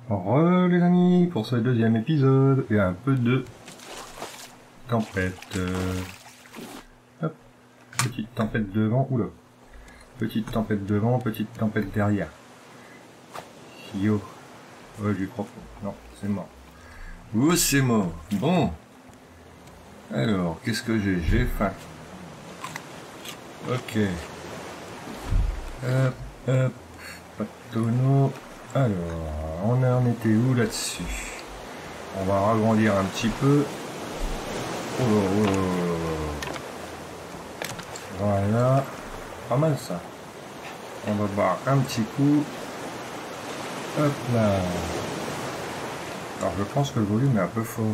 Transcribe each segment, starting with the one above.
Les amis, pour ce deuxième épisode, et un peu de tempête. Hop, petite tempête devant, oula. Petite tempête devant, petite tempête derrière. Yo. Ouais, j'y crois pas. Non, c'est mort. Oh, c'est mort. Bon. Alors, qu'est-ce que j'ai? J'ai faim. Ok. Hop, hop. Pas de tonneau. Alors, on en était où là-dessus? On va ragrandir un petit peu. Oh, oh, oh, oh. Voilà. Pas mal ça. On va boire un petit coup. Hop là. Alors je pense que le volume est un peu fort.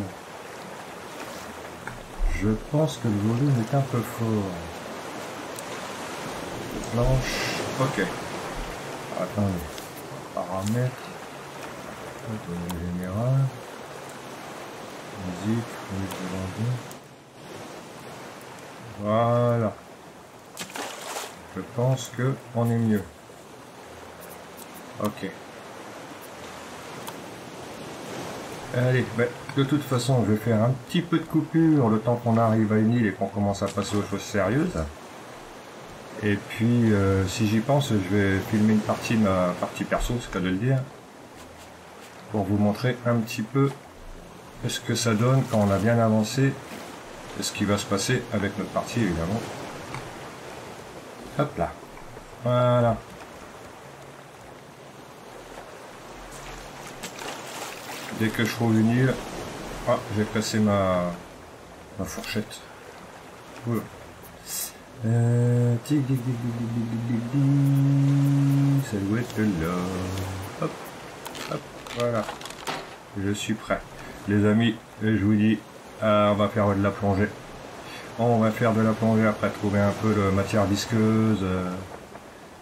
Je pense que le volume est un peu fort. Planche. Ok. Attendez. Paramètres. Autonomie générale. Musique. Musique de l'envie. Voilà. Je pense que on est mieux. Ok. Allez, bah, de toute façon, je vais faire un petit peu de coupure le temps qu'on arrive à une île et qu'on commence à passer aux choses sérieuses. Et puis, si j'y pense, je vais filmer une partie de ma partie perso, c'est qu'à de le dire, pour vous montrer un petit peu ce que ça donne quand on a bien avancé et ce qui va se passer avec notre partie, évidemment. Hop là. Voilà. Dès que je trouve une île, ah, j'ai cassé ma fourchette. Oula. Ça doit être là. Hop, hop, voilà. Je suis prêt. Les amis, je vous dis, on va faire de la plongée. On va faire de la plongée après trouver un peu de matière visqueuse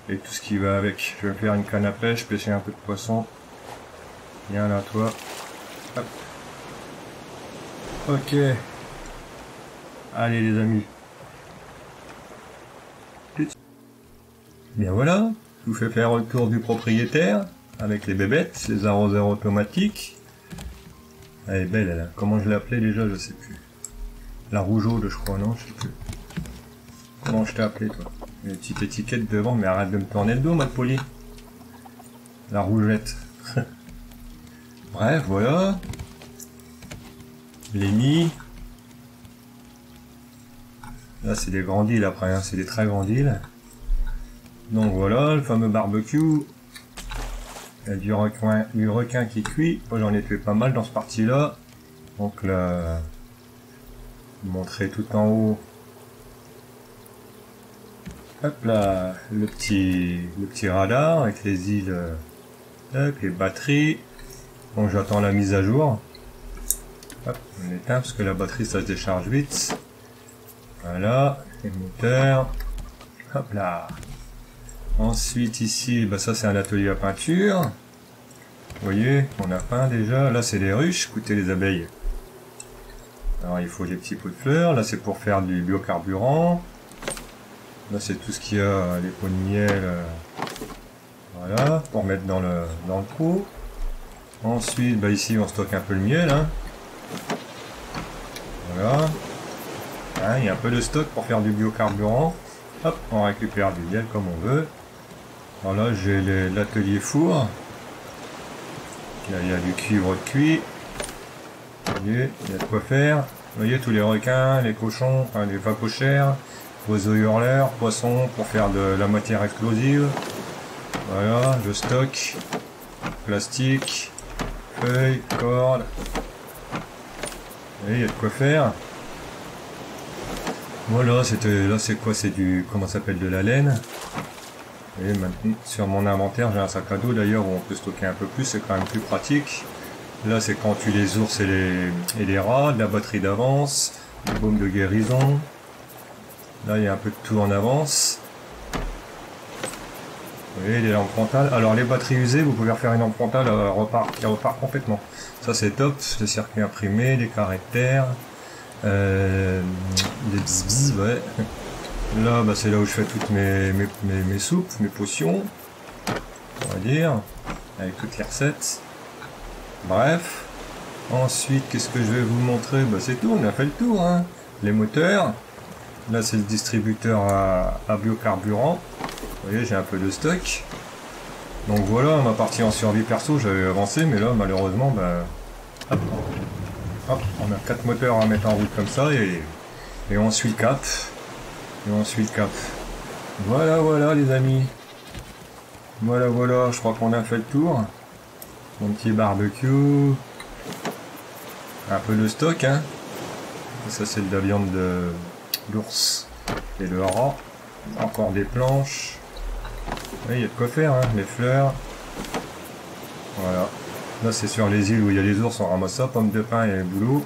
et tout ce qui va avec. Je vais faire une canne à pêche, pêcher un peu de poisson. Viens là, toi. Hop. Ok. Allez les amis. Bien voilà, je vous fais faire le tour du propriétaire avec les bébêtes, les arroseurs automatiques. Elle est belle, elle. Hein. Comment je l'ai appelée déjà, je sais plus. La rougeaude, je crois, non, je sais plus. Comment je t'ai appelé, toi? Une petite étiquette devant, mais arrête de me tourner le dos, ma poli. La rougette. Bref, voilà. Les nids. Là, c'est des grandes îles après, hein. C'est des très grandes îles. Donc voilà, le fameux barbecue. Il y a du requin qui cuit. Moi, j'en ai fait pas mal dans ce parti-là. Donc là, montrer tout en haut. Hop là, le petit radar avec les îles, avec les batteries. Bon, j'attends la mise à jour. Hop, on éteint parce que la batterie ça se décharge vite. Voilà, les moteurs. Hop là. Ensuite ici, bah ça c'est un atelier à peinture. Vous voyez, on a peint déjà. Là c'est les ruches, écoutez les abeilles. Alors il faut des petits pots de fleurs. Là c'est pour faire du biocarburant. Là c'est tout ce qu'il y a, les pots de miel. Voilà, pour mettre dans le pot. Ensuite, bah ici on stocke un peu le miel. Hein. Voilà. Hein, il y a un peu de stock pour faire du biocarburant. Hop, on récupère du miel comme on veut. Alors là j'ai l'atelier four. Il y a du cuivre cuit. Vous voyez, il y a de quoi faire. Vous voyez tous les requins, les cochons, enfin les vapochères, oiseaux hurleurs, poissons pour faire de la matière explosive. Voilà, je stocke. Plastique, feuilles, cordes. Vous voyez, il y a de quoi faire. Voilà, là c'est quoi? C'est du, comment ça s'appelle, de la laine. Et maintenant, sur mon inventaire, j'ai un sac à dos d'ailleurs où on peut stocker un peu plus, c'est quand même plus pratique. Là, c'est quand tu les ours et les rats, de la batterie d'avance, des baumes de guérison. Là, il y a un peu de tout en avance. Vous voyez, les lampes frontales. Alors, les batteries usées, vous pouvez refaire une lampe frontale qui repart complètement. Ça, c'est top. Le circuit imprimé, les caractères, les bzz, ouais. Là, bah, c'est là où je fais toutes mes soupes, mes potions, on va dire, avec toutes les recettes. Bref. Ensuite, qu'est-ce que je vais vous montrer? Bah c'est tout, on a fait le tour, hein. Les moteurs. Là, c'est le distributeur à biocarburant. Vous voyez, j'ai un peu de stock. Donc voilà, ma partie en survie perso, j'avais avancé, mais là, malheureusement, bah... Hop, hop, on a 4 moteurs à mettre en route comme ça, et on suit le cap. Et on suit le cap. Voilà, voilà, les amis. Voilà, voilà, je crois qu'on a fait le tour. Mon petit barbecue. Un peu de stock, hein. Ça, c'est de la viande d'ours et de rat. Encore des planches. Oui, il y a de quoi faire, hein. Les fleurs. Voilà. Là, c'est sur les îles où il y a les ours, on ramasse ça. Pommes de pin et boulot.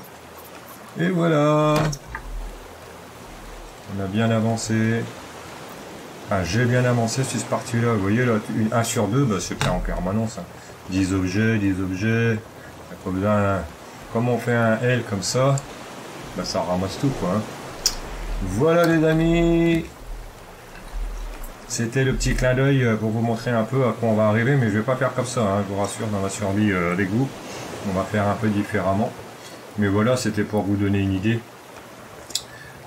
Et voilà. On a bien avancé. Ah, j'ai bien avancé sur cette partie-là. Vous voyez, là, 1 sur 2, bah, c'est pas en permanence. Hein. 10 objets, 10 objets. Il n'y a pas besoin, hein. Comme on fait un L comme ça, bah, ça ramasse tout, quoi. Hein. Voilà, les amis. C'était le petit clin d'œil pour vous montrer un peu à quoi on va arriver, mais je vais pas faire comme ça, hein, je vous rassure, dans la survie avec vous. On va faire un peu différemment. Mais voilà, c'était pour vous donner une idée.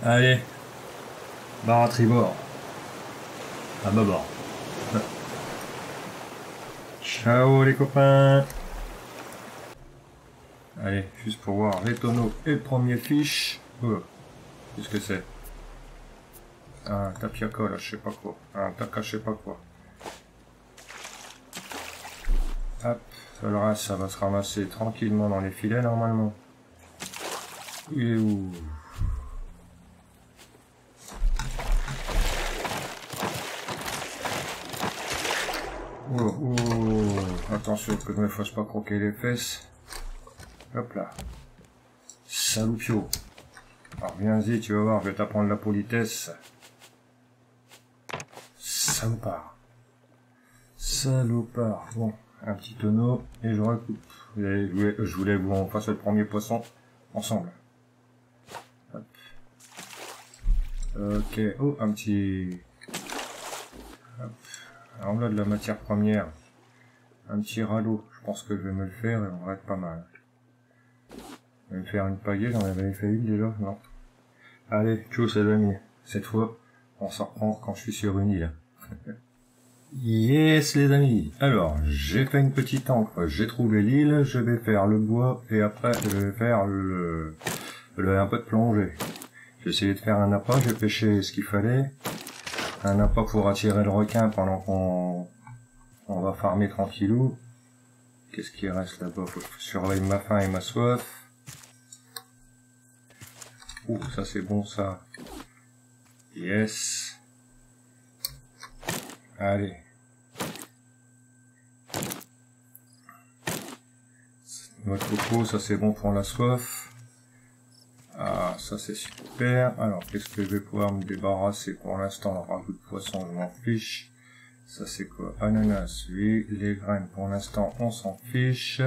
Allez, barre à tribord. À bâbord. Ciao les copains. Allez, juste pour voir les tonneaux et le premier fiche. Oh, qu'est-ce que c'est? Un tapiaka là, je sais pas quoi. Un taka, je sais pas quoi. Hop, le reste, ça va se ramasser tranquillement dans les filets normalement. Il est où? Oh, oh, attention que je me fasse pas croquer les fesses. Hop là. Saloupio. Alors viens-y, tu vas voir, je vais t'apprendre la politesse. Salopard. Salopard. Bon, un petit tonneau et je recoupe. Je voulais vous en fasse le premier poisson ensemble. Hop. Ok. Oh, un petit... Hop. Alors là, de la matière première. Un petit radeau. Je pense que je vais me le faire et on va être pas mal. Je vais me faire une pagaie, j'en avais fait une déjà, non. Allez, tchuss les amis. Cette fois, on s'en reprend quand je suis sur une île. Yes les amis. Alors, j'ai fait une petite encre, j'ai trouvé l'île, je vais faire le bois et après je vais faire un peu de plongée. J'ai essayé de faire un appât, j'ai pêché ce qu'il fallait. Un appât pour attirer le requin pendant qu'on va farmer tranquillou. Qu'est-ce qui reste là-bas? Faut que je surveille ma faim et ma soif. Ouh, ça c'est bon ça. Yes. Allez. Noix de coco, ça c'est bon pour la soif. Ah, ça c'est super. Alors, qu'est-ce que je vais pouvoir me débarrasser pour l'instant? Le ragoût de poisson, je m'en fiche. Ça c'est quoi? Ananas, oui. Les graines, pour l'instant, on s'en fiche.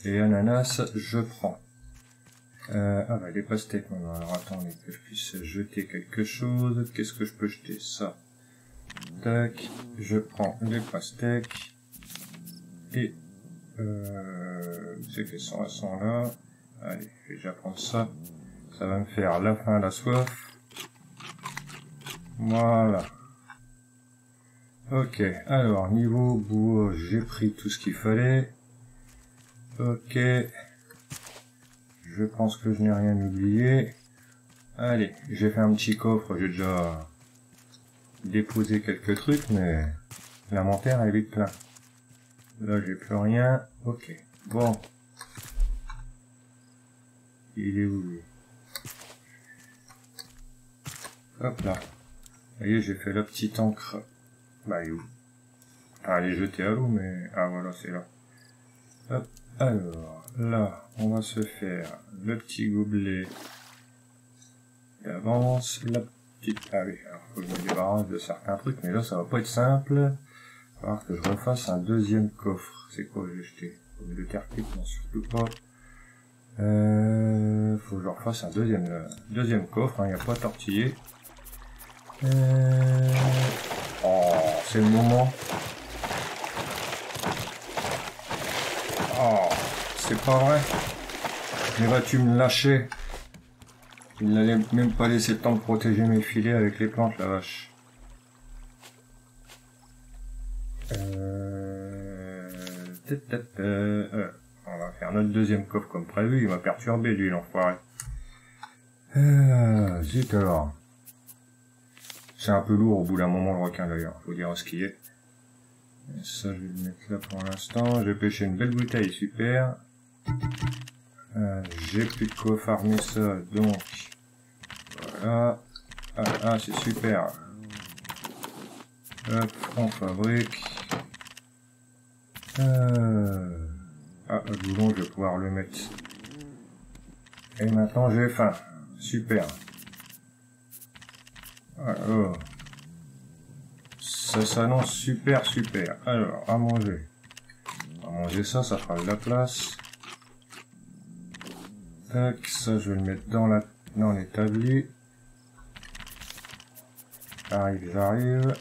Et ananas, je prends. Ah bah, les pastèques maintenant. Alors, attendez que je puisse jeter quelque chose. Qu'est-ce que je peux jeter? Ça. Tac. Je prends les pastèques. Et... c'est qu'elles sont là. Allez, je vais déjà prendre ça. Ça va me faire la faim, la soif. Voilà. Ok, alors niveau bois, j'ai pris tout ce qu'il fallait. Ok. Je pense que je n'ai rien oublié. Allez, j'ai fait un petit coffre, j'ai déjà déposé quelques trucs, mais l'inventaire est vite plein. Là, j'ai plus rien. Ok, bon. Il est où lui? Hop là. Vous voyez, j'ai fait la petite encre. Bah, il est où? Ah, elle est jetée à l'eau, mais... Ah, voilà, c'est là. Hop. Alors, là, on va se faire le petit gobelet d'avance. La petite... Ah oui, alors, faut que je me débarrasse de certains trucs, mais là, ça va pas être simple. Il va falloir que je refasse un deuxième coffre. C'est quoi, j'ai jeté? Le terre-cuite, non, surtout pas. Faut que je refasse un deuxième coffre, hein, il n'y a pas à tortiller. Oh, c'est le moment. Oh, c'est pas vrai. Mais vas-tu me lâcher? Il n'allait même pas laisser le temps de protéger mes filets avec les planches, la vache. On va faire notre deuxième coffre comme prévu. Il m'a perturbé, lui, l'enfoiré. Zut alors. C'est un peu lourd au bout d'un moment, le requin, d'ailleurs. Faut dire ce qu'il est. Et ça, je vais le mettre là pour l'instant. J'ai pêché une belle bouteille, super. J'ai plus de quoi farmer ça, donc... Voilà. Ah, c'est super. Hop, on fabrique. Le boulon, je vais pouvoir le mettre. Et maintenant, j'ai faim. Super. Alors. Ça s'annonce super, super. Alors, à manger. On va manger ça, ça fera de la place. Tac, ça, je vais le mettre dans l'établi. J'arrive.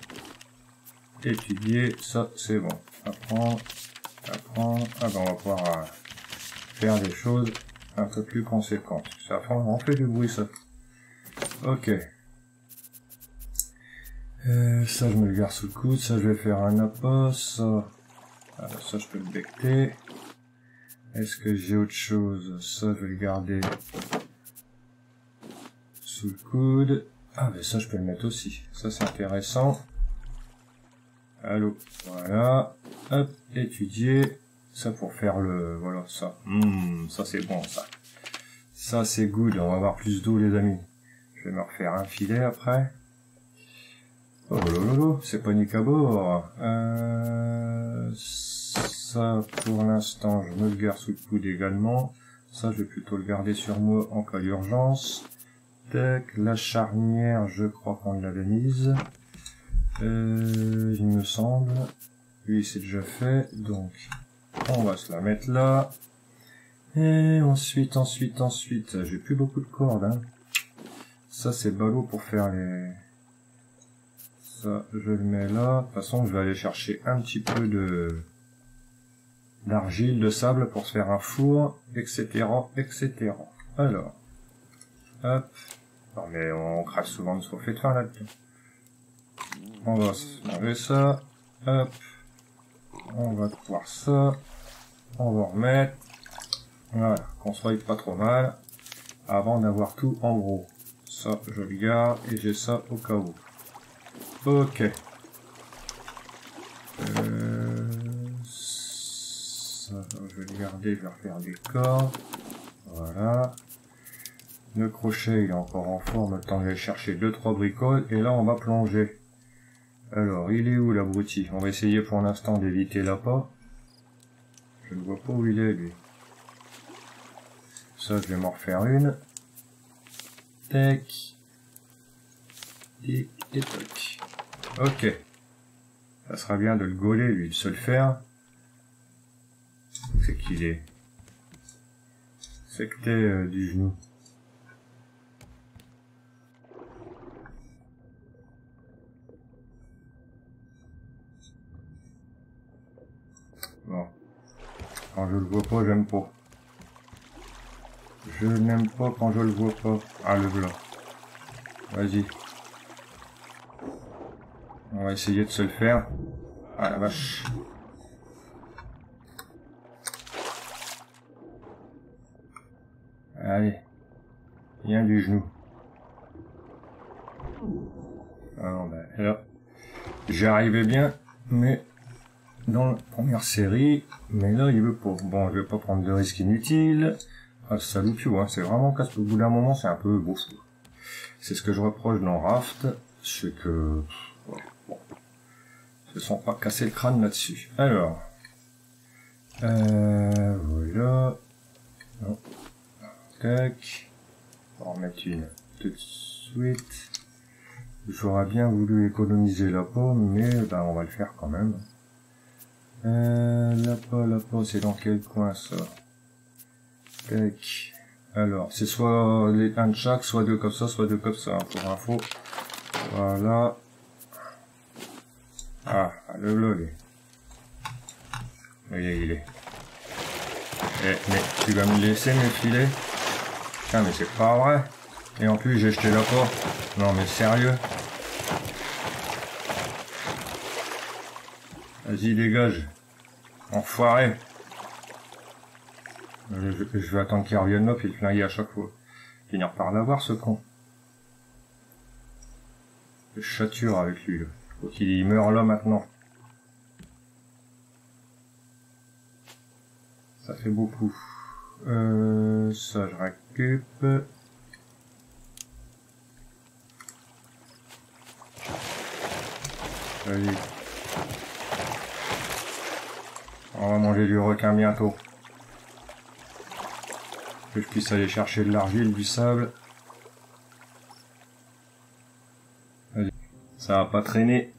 Étudier, ça, c'est bon. Apprendre. Ah ben, on va pouvoir faire des choses un peu plus conséquentes. Ça fait du bruit, ça. Ok. Ça, je me le garde sous le coude. Ça, je vais faire un appât. Ça, ça, je peux le becter. Est-ce que j'ai autre chose? Ça, je vais le garder sous le coude. Ah, mais ça, je peux le mettre aussi. Ça, c'est intéressant. Allô, voilà. Hop, étudier. Ça pour faire le... Voilà, ça. Ça, c'est bon, ça. Ça, c'est good. On va avoir plus d'eau, les amis. Je vais me refaire un filet après. Oh lolo, c'est panique à bord. Ça, pour l'instant, je me le garde sous le coude également. Ça, je vais plutôt le garder sur moi en cas d'urgence. Tac, la charnière, je crois qu'on l'avait mise. Il me semble. Lui, c'est déjà fait. Donc, on va se la mettre là. Et ensuite, j'ai plus beaucoup de cordes, hein. Ça, c'est ballot pour faire les... Ça, je le mets là. De toute façon, je vais aller chercher un petit peu d'argile, de sable pour se faire un four, etc., etc. Alors, hop. Non, mais on crache souvent de soif et de faim là-dedans. On va enlever ça. Hop. On va voir ça. On va remettre. Voilà, qu'on soit pas trop mal. Avant d'avoir tout en gros. Ça, je le garde et j'ai ça au cas où. Ok. Ça, je vais le garder, je vais refaire des cordes. Voilà. Le crochet, il est encore en forme, le temps d'aller chercher 2-3 bricoles. Et là, on va plonger. Alors, il est où l'abruti? On va essayer pour l'instant d'éviter l'appât. Je ne vois pas où il est, lui. Ça, je vais m'en refaire une. Tac. Tic et toc. Ok. Ça sera bien de le gauler, lui, de se le faire. C'est qu'il est. Secté du genou. Bon. Quand je le vois pas, j'aime pas. Je n'aime pas quand je le vois pas. Ah, le blanc. Vas-y. On va essayer de se le faire. Ah la vache. Allez. Viens du genou. Alors, ben, là. J'y arrivais bien, mais dans la première série, mais là il veut pas. Bon, je vais pas prendre de risques inutiles. Ah, ça loupe, hein. C'est vraiment casse. Au bout d'un moment, c'est un peu beau. C'est ce que je reproche dans Raft, c'est que ouais, bon, ils se sont pas cassé le crâne là-dessus. Alors, voilà. Non. Tac. On va en mettre une tout de suite. J'aurais bien voulu économiser la pomme, mais ben on va le faire quand même. La pomme, c'est dans quel coin ça? Tac. Alors, c'est soit un de chaque, soit deux comme ça, soit deux comme ça, hein, pour info. Voilà. Ah, le lolé. Il est. Eh, mais tu vas me laisser me filer? Putain, mais c'est pas vrai. Et en plus, j'ai jeté la porte. Non, mais sérieux? Vas-y, dégage. Enfoiré. Je vais attendre qu'il revienne là, puis le flinguer à chaque fois. Finir par l'avoir, ce con. Je chature avec lui, là. Faut qu'il meure là, maintenant. Ça fait beaucoup. Ça, je récup. Allez. On va manger du requin bientôt. Que je puisse aller chercher de l'argile, du sable. Allez. Ça va pas traîner.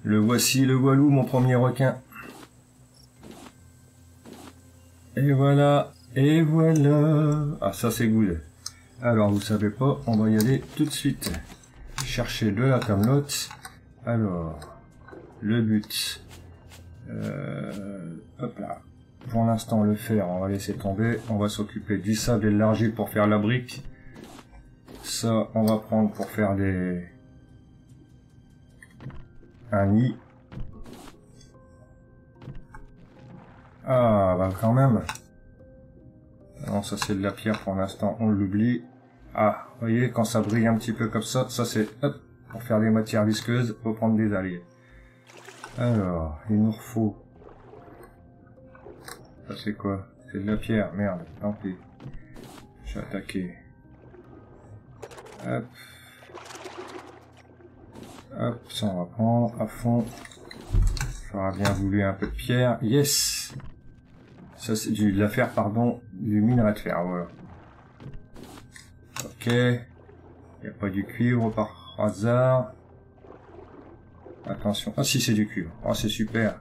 Le voici, le voilou, mon premier requin. Et voilà, et voilà. Ah, ça c'est good. Alors, vous savez pas, on va y aller tout de suite. Chercher de la camelote. Alors, le but. Hop là. Pour l'instant, le fer, on va laisser tomber. On va s'occuper du sable et de l'argile pour faire la brique. Ça, on va prendre pour faire un nid. Ah, bah quand même. Non, ça c'est de la pierre pour l'instant, on l'oublie. Ah, vous voyez, quand ça brille un petit peu comme ça c'est, hop, pour faire des matières visqueuses, faut prendre des algues. Alors, il nous faut... Ça c'est quoi? C'est de la pierre, merde, tant pis. Je vais attaquer. Hop. Hop, ça on va prendre à fond. J'aurais bien voulu un peu de pierre. Yes! Ça c'est de la fer, pardon, du minerai de fer, voilà. Ok. Il n'y a pas du cuivre par hasard. Attention. Ah si, c'est du cuivre. Ah, c'est super.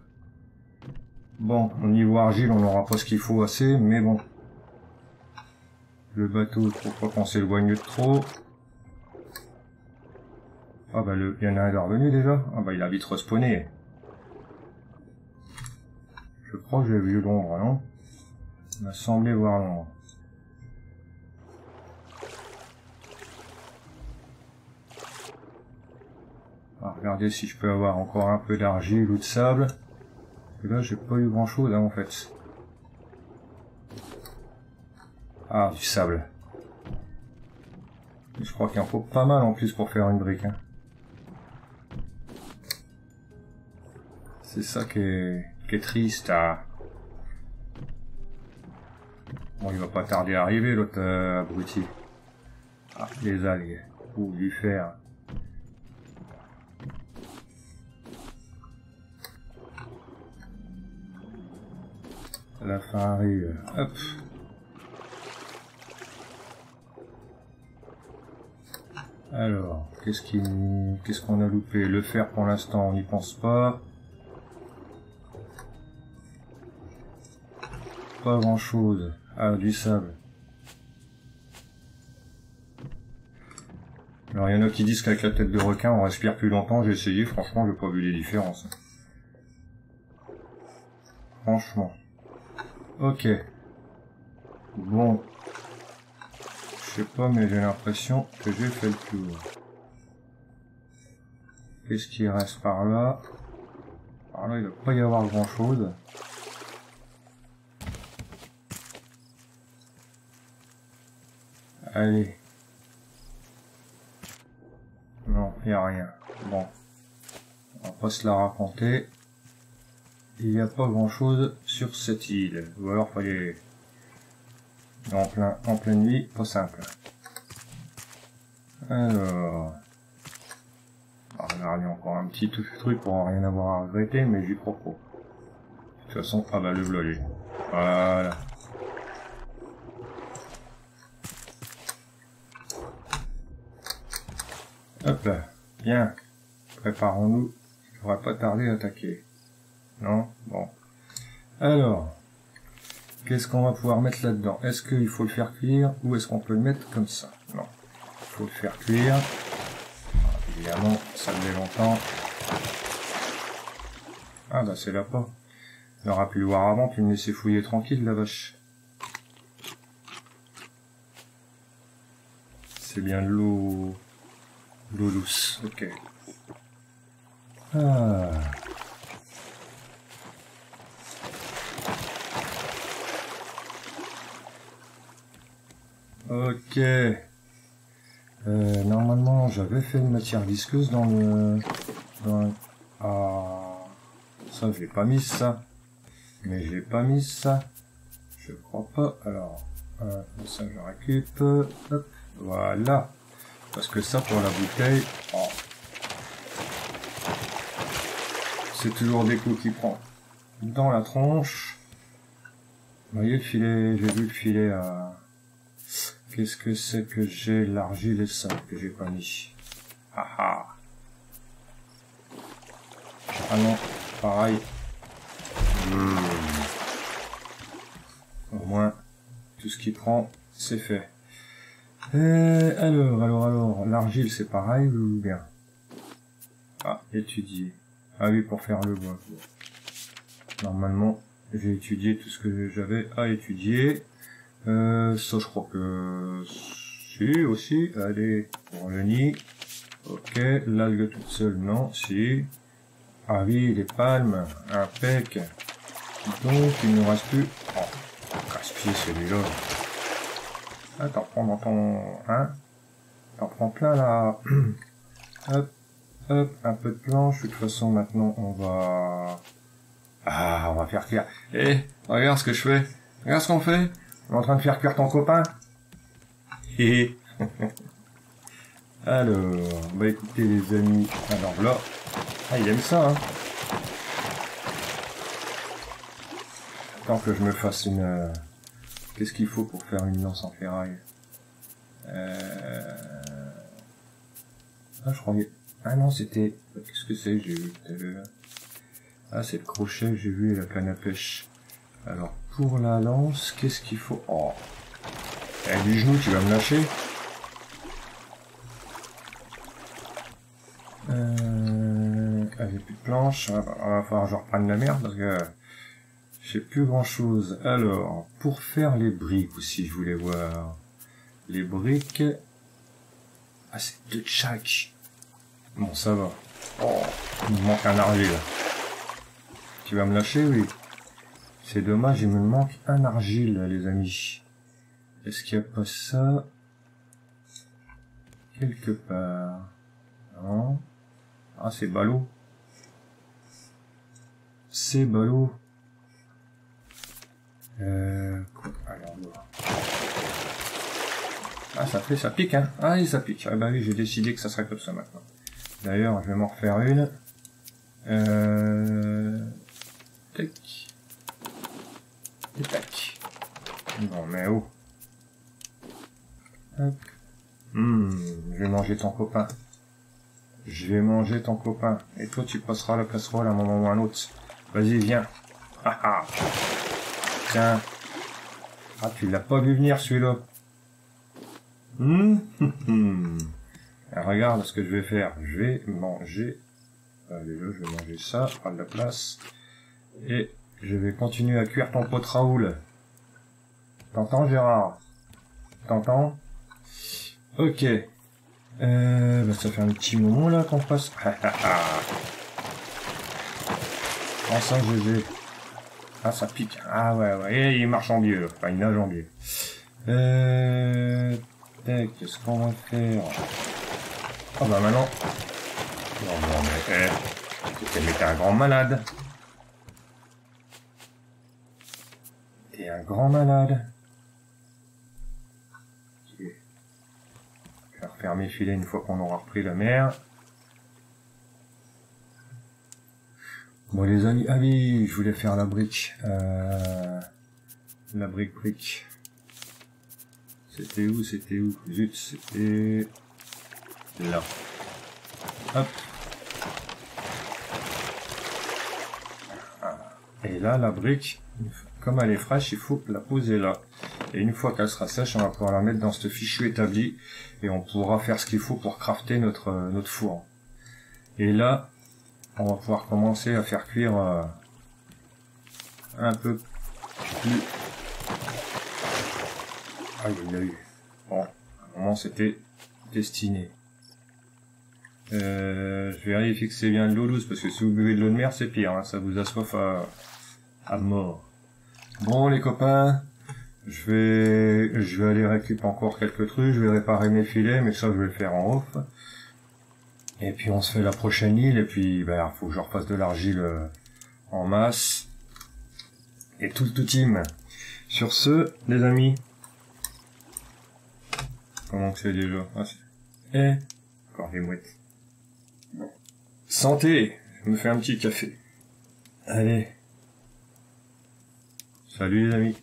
Bon, au niveau argile, on n'aura pas ce qu'il faut assez, mais bon. Le bateau, faut pas qu'on s'éloigne de trop. Ah bah, il y en a un revenu déjà. Ah bah, il a vite respawné. Je crois que j'ai vu l'ombre, non? Il m'a semblé voir l'ombre. On va regarder si je peux avoir encore un peu d'argile ou de sable. Et là, j'ai pas eu grand chose, hein, en fait. Ah, du sable. Et je crois qu'il en faut pas mal en plus pour faire une brique. Hein. C'est ça qui est triste. Ah. Bon, il va pas tarder à arriver, l'autre abruti. Ah, les algues. Ou du fer. La fin arrive. Hop. Alors, qu'est-ce qu'on a loupé? Le fer, pour l'instant, on n'y pense pas. Pas grand-chose. Ah, du sable. Alors, il y en a qui disent qu'avec la tête de requin, on respire plus longtemps. J'ai essayé, franchement, j'ai pas vu les différences. Franchement. Ok. Bon. Je sais pas, mais j'ai l'impression que j'ai fait le tour. Qu'est-ce qui reste par là? Par là, il ne doit pas y avoir grand-chose. Allez. Non, il n'y a rien. Bon. On va pas se la raconter. Il n'y a pas grand-chose sur cette île. Ou alors, fallait... En pleine nuit, pas simple. Alors... On va regarder encore un petit truc pour rien avoir à regretter, mais j'y crois pas. De toute façon, ah bah le vlog. Voilà. Hop là. Bien. Préparons-nous. Il ne faudra pas tarder à attaquer. Non? Bon. Alors... Qu'est-ce qu'on va pouvoir mettre là-dedans? Est-ce qu'il faut le faire cuire ou est-ce qu'on peut le mettre comme ça? Non. Il faut le faire cuire. Alors, évidemment, ça faisait longtemps. Ah bah c'est là pas. Il aurait pu le voir avant, puis me laisser fouiller tranquille la vache. c'est bien de l'eau douce. Ok. Ah. Ok. Normalement, j'avais fait une matière visqueuse dans le... Ah... Ça, je l'ai pas mis, ça. Mais je l'ai pas mis, ça. Je crois pas. Alors, ça, je récupère. Hop, voilà. Parce que ça, pour la bouteille... Oh. C'est toujours des coups qui prend dans la tronche. Vous voyez le filet, j'ai vu le filet à... Qu'est-ce que c'est que j'ai? L'argile et ça que j'ai pas mis. Ah ah. Ah non, pareil. Au moins, tout ce qui prend, c'est fait. Alors, l'argile c'est pareil ou bien? Ah, étudier. Ah oui, pour faire le bois. Normalement, j'ai étudié tout ce que j'avais à étudier. Ça, je crois que... Si, aussi. Allez, pour le nid. Ok, l'algue toute seule, non, si. Ah oui, les palmes, impec. Donc, il ne nous reste plus... Oh, casse-pied celui-là. Ah, t'en prends dans ton... Hein? T'en prends plein, là. Hop, hop, un peu de planche. De toute façon, maintenant, on va... Ah, on va faire cuire. Eh, regarde ce que je fais. Regarde ce qu'on fait. On est en train de faire cuire ton copain. Et alors, bah écoutez les amis. Alors là, ah il aime ça. Hein. Tant que je me fasse une. Qu'est-ce qu'il faut pour faire une lance en ferraille? Ah je croyais. Ah non c'était. Qu'est-ce que c'est? J'ai vu tout à l'heure. Ah c'est le crochet que j'ai vu et la canne à pêche. Alors pour la lance, qu'est-ce qu'il faut? Oh. Eh, du genou, tu vas me lâcher? J'ai plus de planches, va falloir que je reprenne la merde parce que j'ai plus grand chose. Alors, pour faire les briques aussi, je voulais voir. Les briques. Ah, c'est 2 de chaque. Bon, ça va. Oh, il me manque un argile. Tu vas me lâcher, oui. C'est dommage, il me manque un argile, les amis. Est-ce qu'il n'y a pas ça quelque part? Non. Ah, c'est ballot. C'est ballot. Alors, ah, ça pique, hein. Ah, oui, ça pique. Ah, bah oui, j'ai décidé que ça serait comme ça maintenant. D'ailleurs, je vais m'en refaire une. Tac. Et tac. Bon, mais où? Hop. Je vais manger ton copain. Je vais manger ton copain. Et toi, tu passeras la casserole à un moment ou à un autre. Vas-y, viens. Haha. Tiens. Ah, tu l'as pas vu venir, celui-là. Regarde ce que je vais faire. Je vais manger. Allez, là, je vais manger ça. Prendre la place. Et je vais continuer à cuire ton pot de Raoul. T'entends, Gérard? T'entends? Ok. Bah, ça fait un petit moment là qu'on passe. Enfin, GG. Ah, ça pique. Ah ouais, ouais. Et il marche en biais, là. Enfin, il nage en biais. Qu'est-ce qu'on va faire? Ah bah maintenant. Non, mais t'es un grand malade. T'es un grand malade. Je vais refaire mes filets une fois qu'on aura repris la mer. Bon les amis, ah oui, je voulais faire la brique. La brique. C'était où? Zut, c'était là. Hop. Et là, la brique, comme elle est fraîche, il faut la poser là. Et une fois qu'elle sera sèche, on va pouvoir la mettre dans ce fichu établi. Et on pourra faire ce qu'il faut pour crafter notre four. Et là, on va pouvoir commencer à faire cuire un peu plus... Ah, il y a eu. Bon, à un moment c'était Destinée. Je vérifie que c'est bien de l'eau douce, parce que si vous buvez de l'eau de mer, c'est pire, hein, ça vous assoiffe à mort. Bon, les copains, je vais aller récupérer encore quelques trucs, je vais réparer mes filets, mais ça, je vais le faire en off. Et puis, on se fait la prochaine île, et puis, ben, faut que je refasse de l'argile en masse. Et tout le team. Sur ce, les amis. Comment que c'est déjà? Encore des mouettes. Santé! Je me fais un petit café. Allez. Salut les amis.